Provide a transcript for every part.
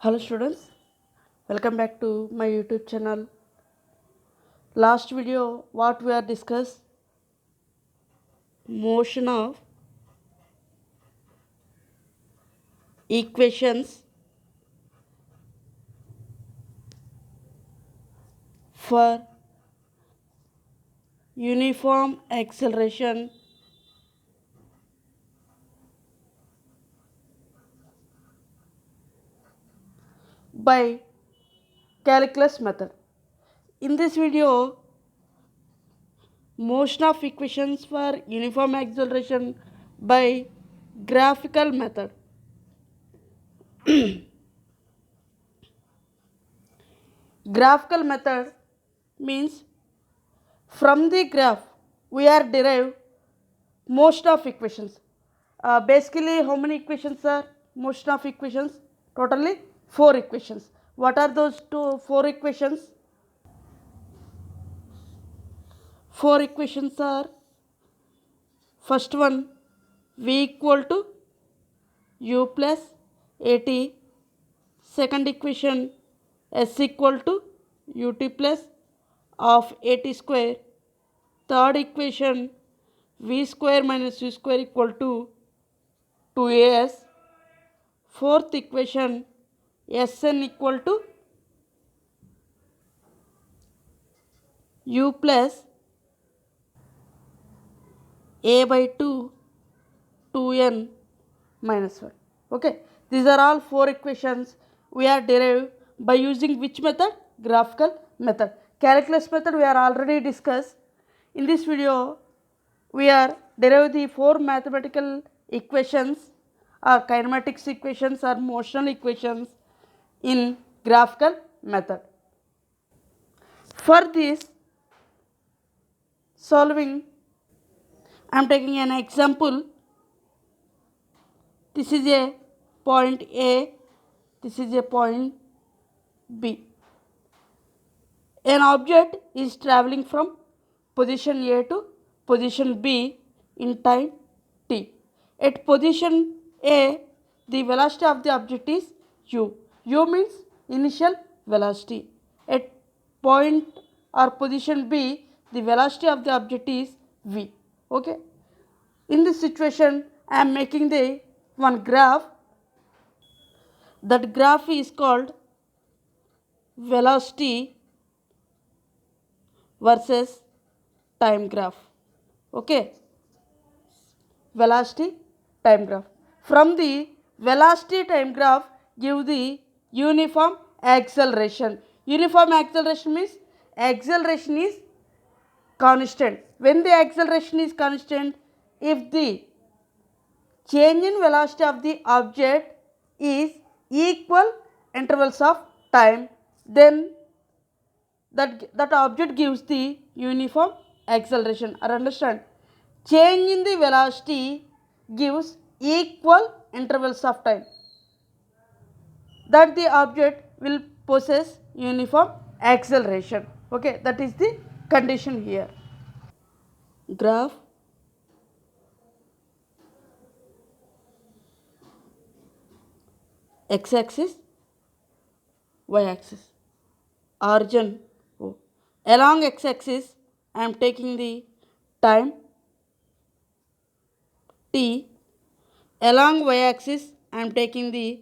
Hello students, welcome back to my YouTube channel. Last video what we are discussed motion of equations for uniform acceleration by calculus method. In this video, motion of equations for uniform acceleration by graphical method. Graphical method means from the graph we are derive most of equations. Basically, how many equations are motion of equations? Totally 4 equations. What are those 4 equations? 4 equations are: first one, v equal to u plus at. Second equation, s equal to ut plus of at square. Third equation, v square minus u square equal to 2as. Fourth equation, Sn equal to u plus a by 2 2n minus 1. Okay, these are all 4 equations we are derived by using which method? Graphical method. Calculus method we are already discussed. In this video we are derive the 4 mathematical equations or kinematics equations or motional equations in graphical method. For this solving, I am taking an example. This is a point A, this is a point B. An object is traveling from position A to position B in time t. At position A, the velocity of the object is u. U means initial velocity. At point or position B, the velocity of the object is v. Okay. In this situation, I am making the one graph. That graph is called velocity versus time graph. Okay, velocity time graph. From the velocity time graph, give the uniform acceleration. Uniform acceleration means acceleration is constant. When the acceleration is constant, if the change in velocity of the object is equal intervals of time, then that object gives the uniform acceleration. Or understand, change in the velocity gives equal intervals of time, that the object will possess uniform acceleration. Okay, that is the condition here. Graph x-axis, y-axis, origin O. Along x-axis, I am taking the time t. Along y-axis, I am taking the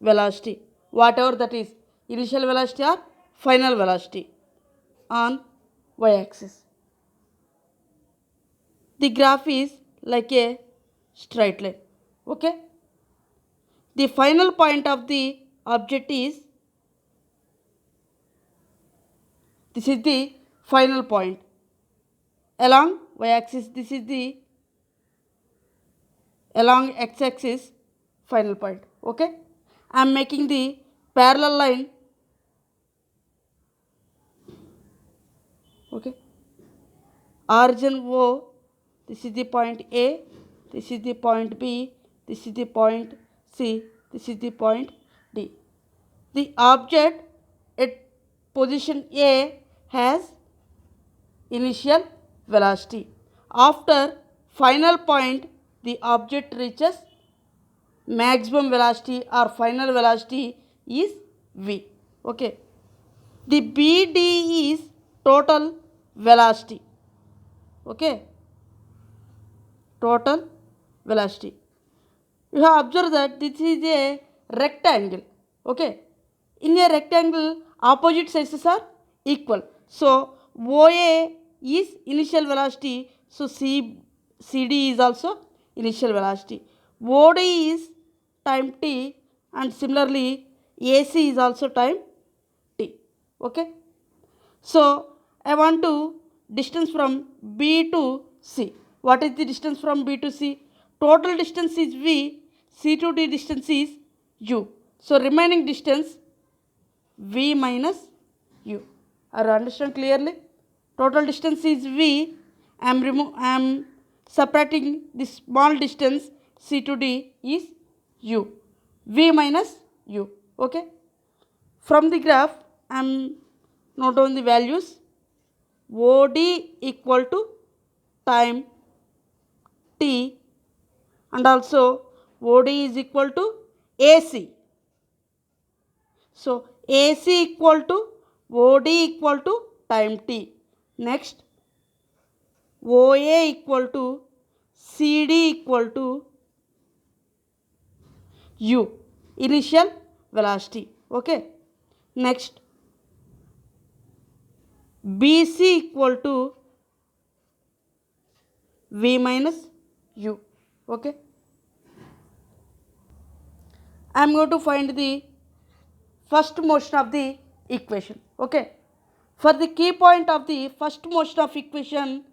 velocity, whatever that is, initial velocity or final velocity on y-axis. The graph is like a straight line. Okay. The final point of the object is, this is the final point along y-axis. This is the along x-axis final point. Okay, I am making the parallel line. Okay, origin O, this is the point A, this is the point B, this is the point C, this is the point D. The object at position A has initial velocity. After final point, the object reaches maximum velocity or final velocity is v. Okay. The BD is total velocity. Okay. Total velocity. You have observed that this is a rectangle. Okay. In a rectangle, opposite sides are equal. So OA is initial velocity. So CD is also initial velocity. OD is time t, and similarly AC is also time t. Okay. So I want to distance from B to C. What is the distance from B to C? Total distance is V, C to D distance is U. So remaining distance V minus U. Are you understand clearly? Total distance is V. I am separating this small distance C to D is U. V minus U. Okay. From the graph, I am note down the values. OD equal to time t, and also OD is equal to AC. So AC equal to OD equal to time t. Next, OA equal to CD equal to U, initial velocity. Okay. Next, BC equal to V minus U. Okay. I am going to find the first motion of the equation. Okay. For the key point of the first motion of equation,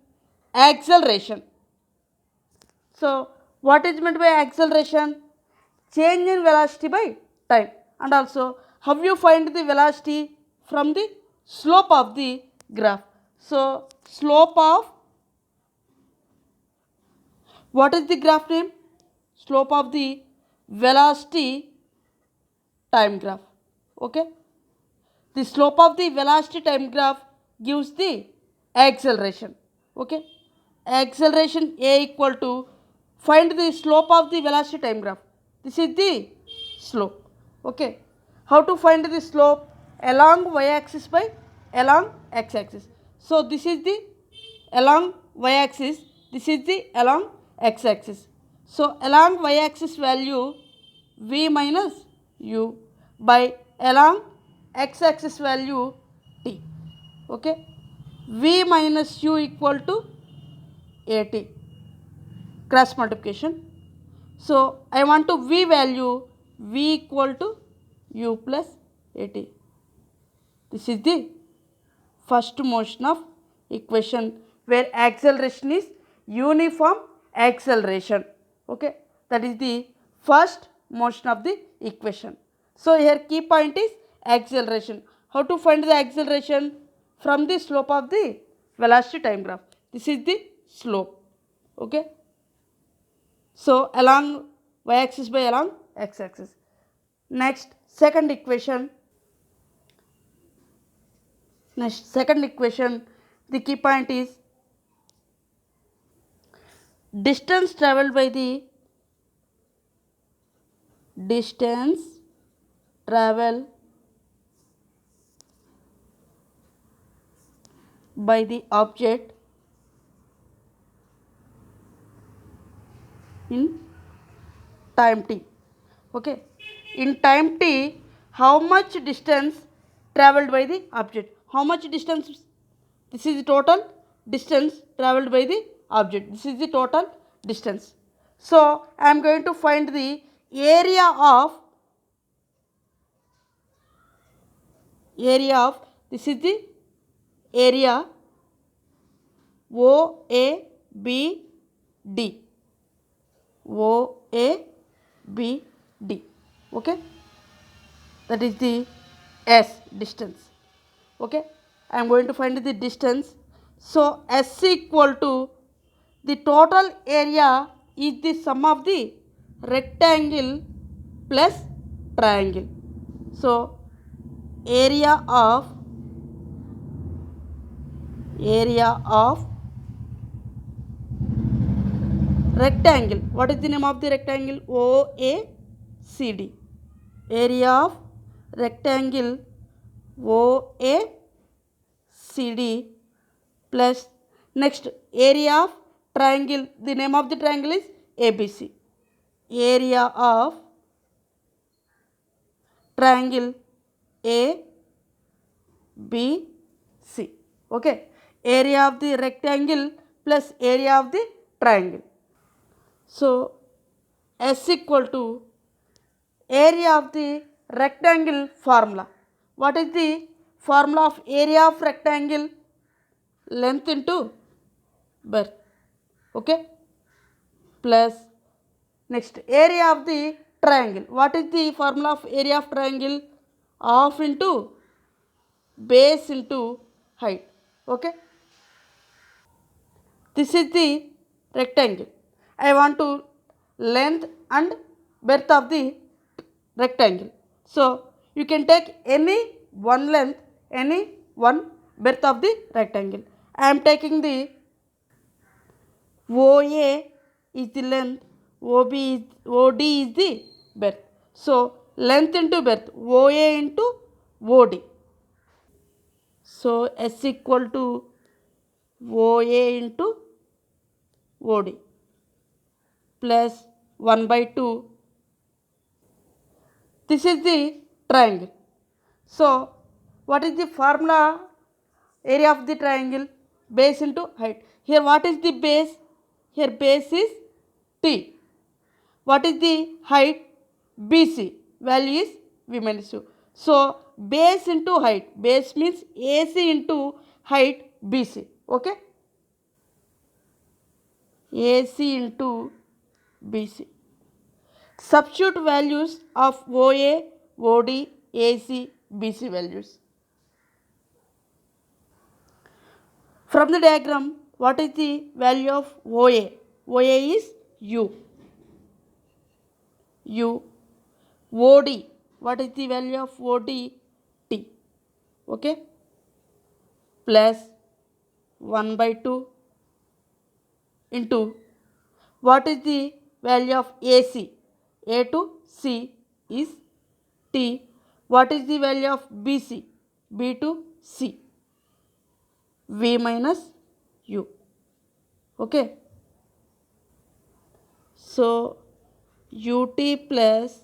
acceleration. So what is meant by acceleration? Change in velocity by time. And also how you find the velocity from the slope of the graph. So slope of, what is the graph name? Slope of the velocity time graph. Okay. The slope of the velocity time graph gives the acceleration. Okay. Acceleration A equal to, find the slope of the velocity time graph. This is the slope. Okay. How to find the slope? Along y-axis by along x-axis. So this is the along y-axis. This is the along x-axis. So along y-axis value v minus u, by along x-axis value t. Okay. V minus u equal to at, cross multiplication. So I want to v value, v equal to u plus at. This is the first motion of equation where acceleration is uniform acceleration. Okay. That is the first motion of the equation. So here key point is acceleration. How to find the acceleration? From the slope of the velocity time graph. This is the slope. Okay. So along y-axis by along x-axis. Next, second equation. The key point is distance traveled by the object in time t. Okay. In time t, how much distance traveled by the object? How much distance? This is the total distance traveled by the object. This is the total distance. So I am going to find the area of this is the area OABD. OABD. Okay. That is the S distance. Okay. I am going to find the distance. So S equal to, the total area is the sum of the rectangle plus triangle. So area of rectangle. What is the name of the rectangle? OACD. Area of rectangle OACD plus next area of triangle, the name of the triangle is ABC. Area of triangle ABC. Okay, area of the rectangle plus area of the triangle. So S equal to area of the rectangle formula. What is the formula of area of rectangle? Length into breadth. Okay, plus next area of the triangle. What is the formula of area of triangle? Half into base into height. Okay, this is the rectangle. I want to length and breadth of the rectangle. So you can take any one length, any one breadth of the rectangle. I am taking the OA is the length, OD is the breadth. So length into breadth, OA into OD. So S equal to OA into OD plus 1 by 2. This is the triangle. So what is the formula? Area of the triangle, base into height. Here what is the base? Here base is T. What is the height? BC. Value is V minus U. So base into height. Base means AC into height BC. Okay. AC into BC. Substitute values of OA, OD, AC, BC values. From the diagram, what is the value of OA? OA is U. U. OD. What is the value of OD? T. Okay. Plus 1 by 2 into what is the value of AC? A to C is T. What is the value of BC? B to C. V minus U. Okay. So UT plus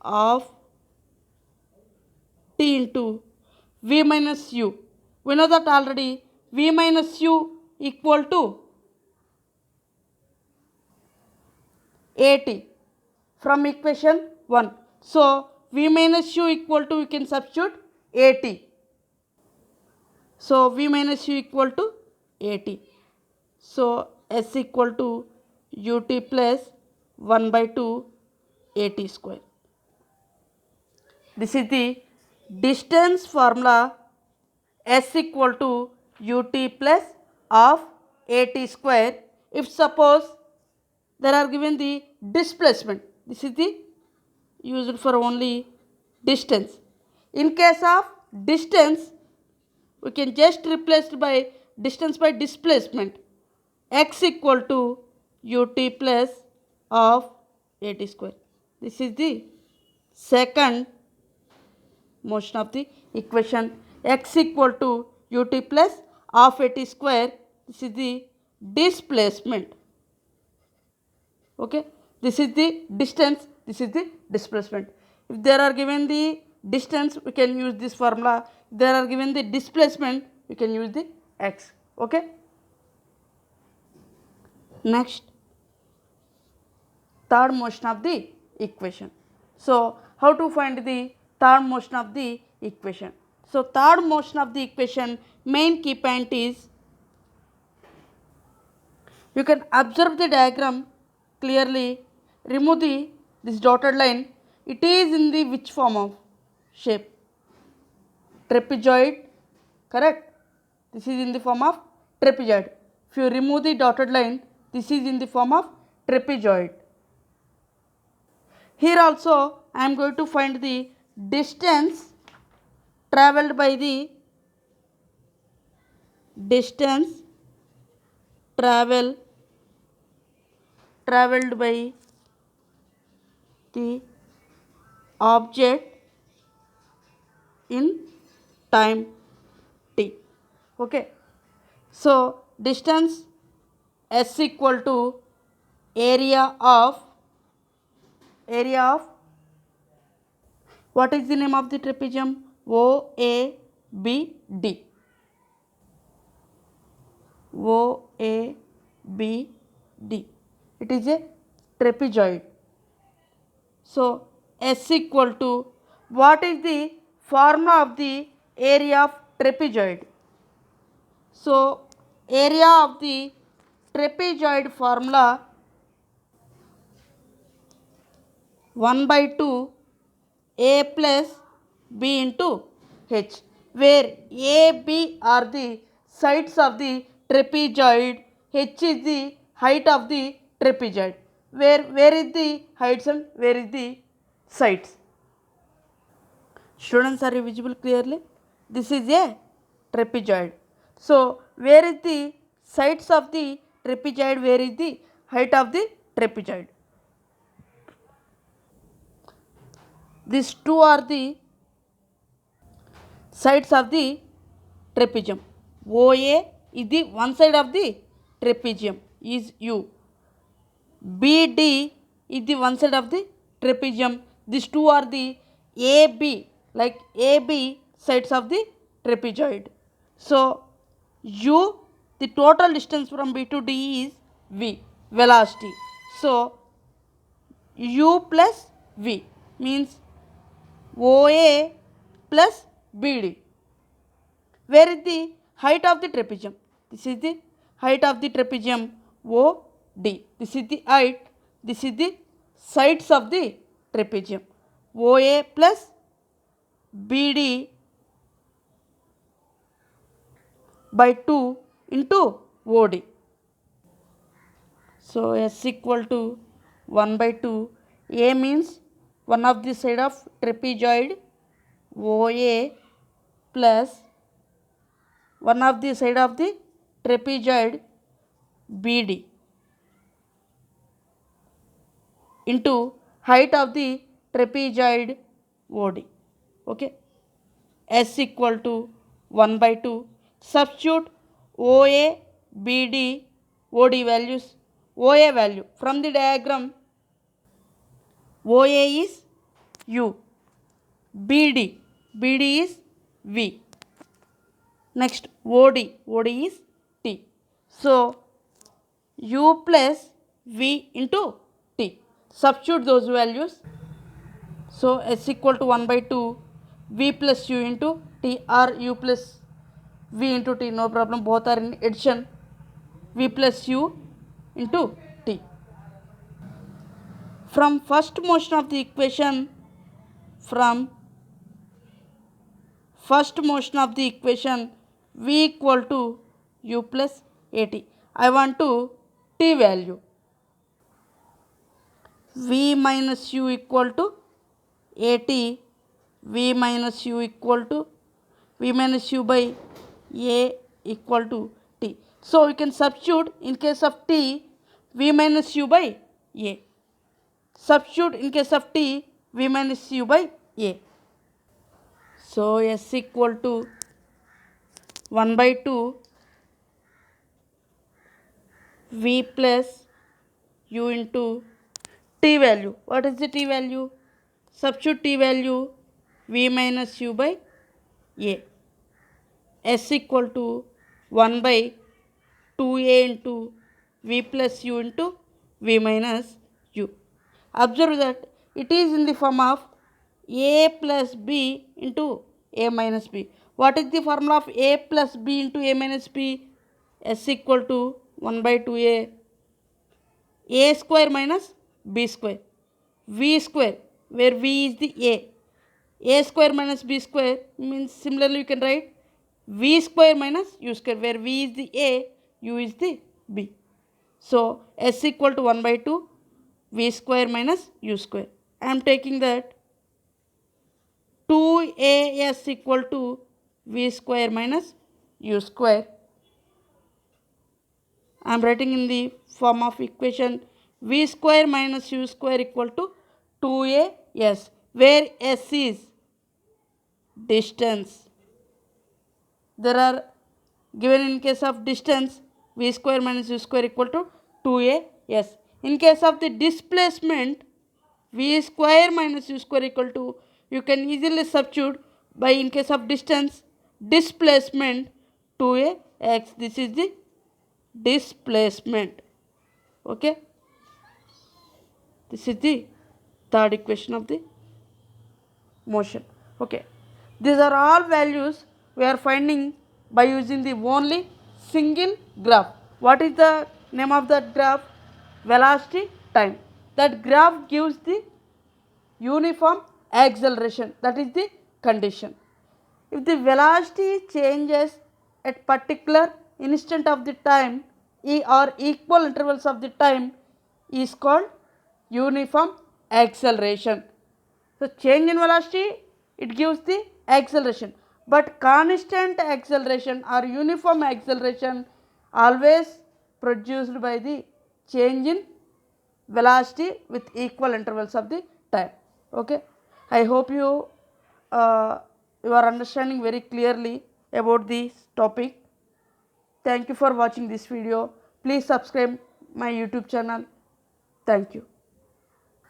of T into V minus U. We know that already. V minus U equal to AT from equation 1. So V minus U equal to, we can substitute AT. So V minus U equal to AT. So S equal to UT plus 1 by 2 AT square. This is the distance formula. S equal to UT plus of AT square. If suppose there are given the displacement, this is the used for only distance. In case of distance, we can just replace by distance by displacement. X equal to UT plus of AT square. This is the second motion of the equation. X equal to UT plus of AT square. This is the displacement. Okay, this is the distance, this is the displacement. If there are given the distance, we can use this formula. If there are given the displacement, we can use the x. Okay. Next, third motion of the equation. So how to find the third motion of the equation? So third motion of the equation, main key point is, you can observe the diagram clearly. Remove this dotted line. It is in the which form of shape? Trapezoid, correct? This is in the form of trapezoid. If you remove the dotted line, this is in the form of trapezoid. Here also I am going to find the distance travelled by the travelled by the object in time t. Okay, so distance S equal to area of what is the name of the trapezium? OABD. OABD. It is a trapezoid. So S equal to, what is the formula of the area of trapezoid? So area of the trapezoid formula 1 by 2 A plus B into H, where A, B are the sides of the trapezoid, H is the height of the trapezoid. Where is the heights and where is the sides? Students, are you visible clearly? This is a trapezoid. So where is the sides of the trapezoid, where is the height of the trapezoid? These two are the sides of the trapezium. OA is the one side of the trapezium, is U. BD is the one side of the trapezium. These two are the AB, like AB sides of the trapezoid. So U, the total distance from B to D is V, velocity. So U plus V means OA plus BD. Where is the height of the trapezium? This is the height of the trapezium, OD. This is the height. This is the sides of the trapezium, OA plus BD by 2 into OD. So S equal to 1 by 2. A means one of the side of trapezoid, OA, plus one of the side of the trapezoid, BD, into height of the trapezoid, OD. Okay, S equal to 1 by 2. Substitute OA, BD, OD values. OA value from the diagram, OA is U, BD is V. Next OD is T. So U plus V into T. Substitute those values. So S equal to 1 by 2 V plus U into T, or U plus V into T, no problem, both are in addition. V plus U into T. From first motion of the equation, V equal to U plus AT. I want to T value. V minus U equal to AT. V minus U equal to V minus U by A equal to T. So we can substitute in case of T, V minus U by A. Substitute in case of T, V minus U by A. So S equal to 1 by 2 V plus U into T value. What is the T value? Substitute T value, V minus U by A. S equal to 1 by 2A into V plus U into V minus U. Observe that it is in the form of A plus B into A minus B. What is the formula of A plus B into A minus B? S equal to 1 by 2A, A square minus B square, V square, where V is the A square minus B square means, similarly you can write V square minus U square, where V is the A, U is the B. So S equal to 1 by 2 V square minus U square. I am taking that 2AS equal to V square minus U square. I am writing in the form of equation V square minus U square equal to 2AS, where S is distance. There are given in case of distance v square minus u square equal to 2as. In case of the displacement v square minus u square equal to, you can easily substitute by in case of distance displacement 2ax. This is the displacement. Okay, this is the third equation of the motion. Okay, these are all values we are finding by using the only single graph. What is the name of that graph? Velocity time. That graph gives the uniform acceleration. That is the condition. If the velocity changes at particular instant of the time or equal intervals of the time is called uniform acceleration. So change in velocity, it gives the acceleration, but constant acceleration or uniform acceleration always produced by the change in velocity with equal intervals of the time. Okay, I hope you are understanding very clearly about this topic. Thank you for watching this video. Please subscribe my YouTube channel. Thank you.